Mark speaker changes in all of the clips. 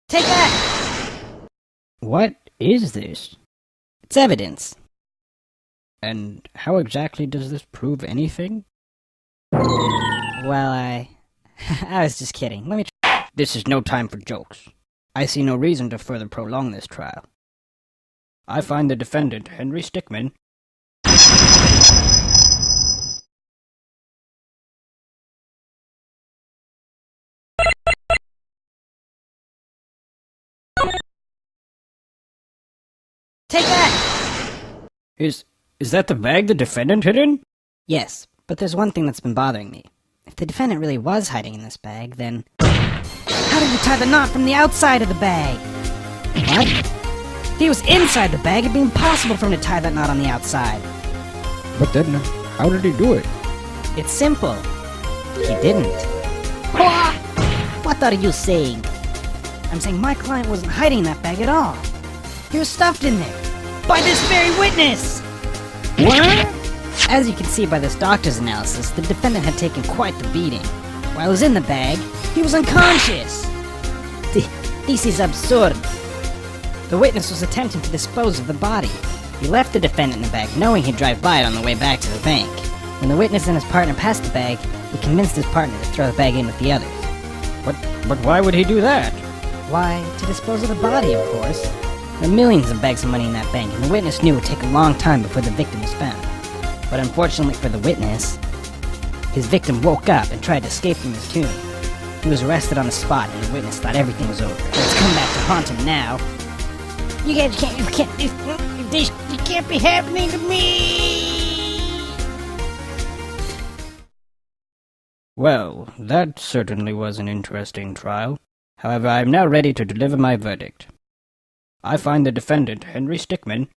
Speaker 1: Take that!
Speaker 2: What is this?
Speaker 1: It's evidence.
Speaker 2: And how exactly does this prove anything?
Speaker 1: Well, I was just kidding. Let me try.
Speaker 2: This is no time for jokes. I see no reason to further prolong this trial. I find the defendant, Henry Stickman,
Speaker 1: Take that!
Speaker 2: Is that the bag the defendant hid in?
Speaker 1: Yes, but there's one thing that's been bothering me. If the defendant really was hiding in this bag, then how did he tie the knot from the outside of the bag?
Speaker 2: What?
Speaker 1: If he was inside the bag, it'd be impossible for him to tie that knot on the outside.
Speaker 2: But then, how did he do it?
Speaker 1: It's simple. He didn't. What are you saying? I'm saying my client wasn't hiding in that bag at all. He was stuffed in there. By this very witness!
Speaker 2: What?
Speaker 1: As you can see by this doctor's analysis, the defendant had taken quite the beating. While he was in the bag, he was unconscious. This is absurd. The witness was attempting to dispose of the body. He left the defendant in the bag, knowing he'd drive by it on the way back to the bank. When the witness and his partner passed the bag, he convinced his partner to throw the bag in with the others.
Speaker 2: But why would he do that?
Speaker 1: Why, to dispose of the body, of course. There are millions of bags of money in that bank, and the witness knew it would take a long time before the victim was found. But unfortunately for the witness, his victim woke up and tried to escape from his tomb. He was arrested on the spot, and the witness thought everything was over. But it's come back to haunt him now. You can't be happening to me!
Speaker 2: Well, that certainly was an interesting trial. However, I am now ready to deliver my verdict. I find the defendant, Henry Stickman,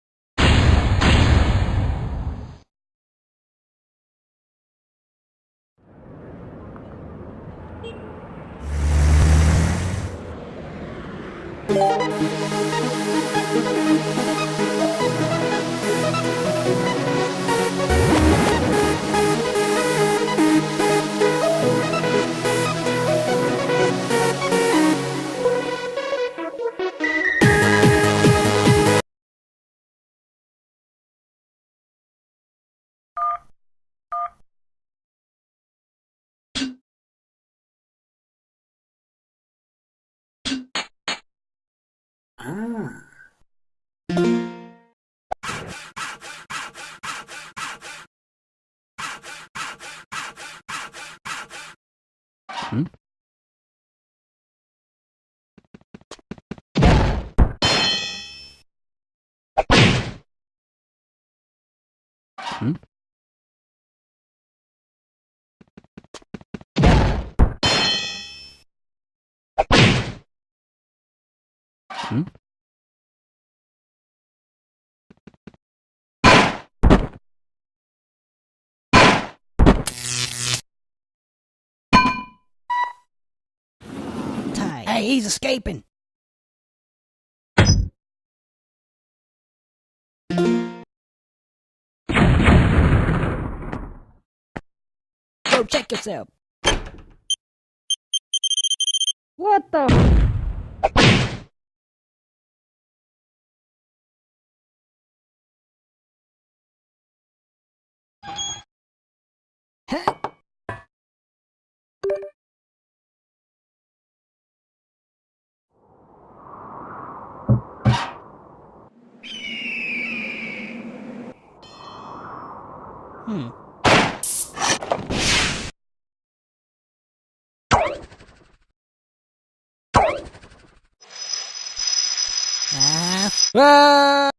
Speaker 2: Hmm? Hmm? Hmm?
Speaker 1: Hey, he's escaping! Go check yourself! What the? Hmm.
Speaker 2: Ah!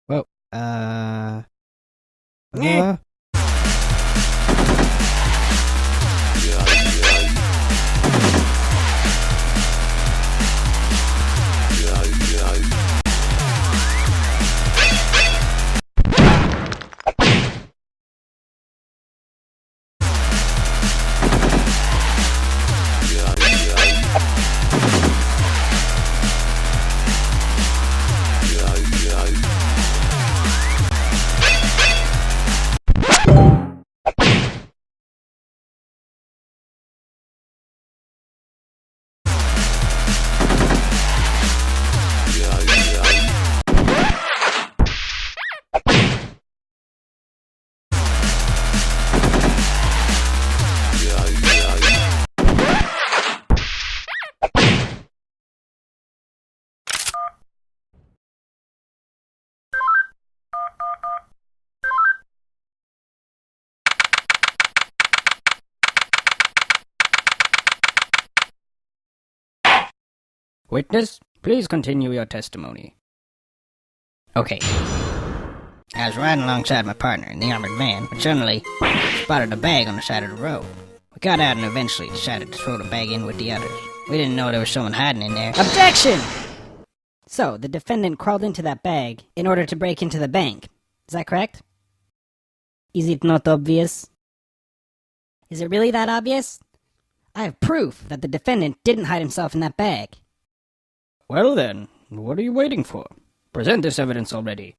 Speaker 2: Well, witness, please continue your testimony. Okay. I was riding alongside my partner in the armored van, when suddenly spotted a bag on the side of the road. We got out and eventually decided to throw the bag in with the others. We didn't know there was someone hiding in there.
Speaker 1: Objection! So, the defendant crawled into that bag in order to break into the bank. Is that correct? Is it not obvious? Is it really that obvious? I have proof that the defendant didn't hide himself in that bag.
Speaker 2: Well then, what are you waiting for? Present this evidence already.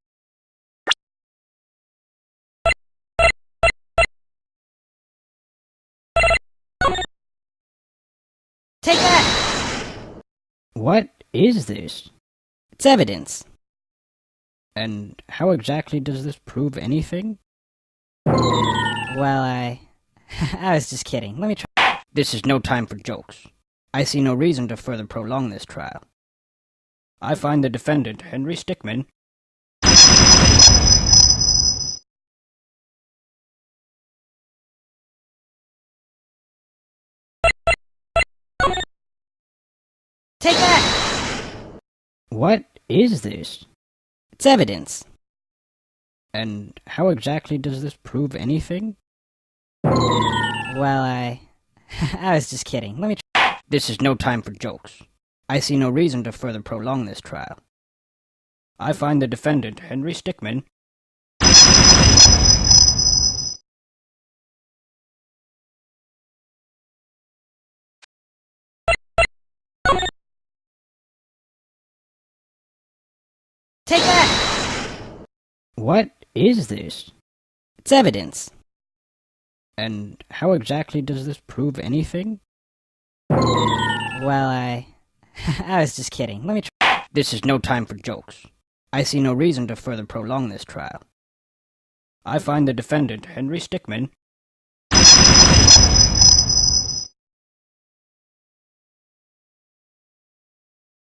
Speaker 1: Take that!
Speaker 2: What is this?
Speaker 1: It's evidence.
Speaker 2: And how exactly does this prove anything?
Speaker 1: Well, I was just kidding. Let me try.
Speaker 2: This is no time for jokes. I see no reason to further prolong this trial. I find the defendant, Henry Stickman,
Speaker 1: Take that!
Speaker 2: What is this?
Speaker 1: It's evidence.
Speaker 2: And how exactly does this prove anything?
Speaker 1: Well, I was just kidding. Let me try.
Speaker 2: This is no time for jokes. I see no reason to further prolong this trial. I find the defendant, Henry Stickman,
Speaker 1: Take that!
Speaker 2: What is this?
Speaker 1: It's evidence.
Speaker 2: And how exactly does this prove anything?
Speaker 1: Well, I was just kidding. Let me try.
Speaker 2: This is no time for jokes. I see no reason to further prolong this trial. I find the defendant, Henry Stickman,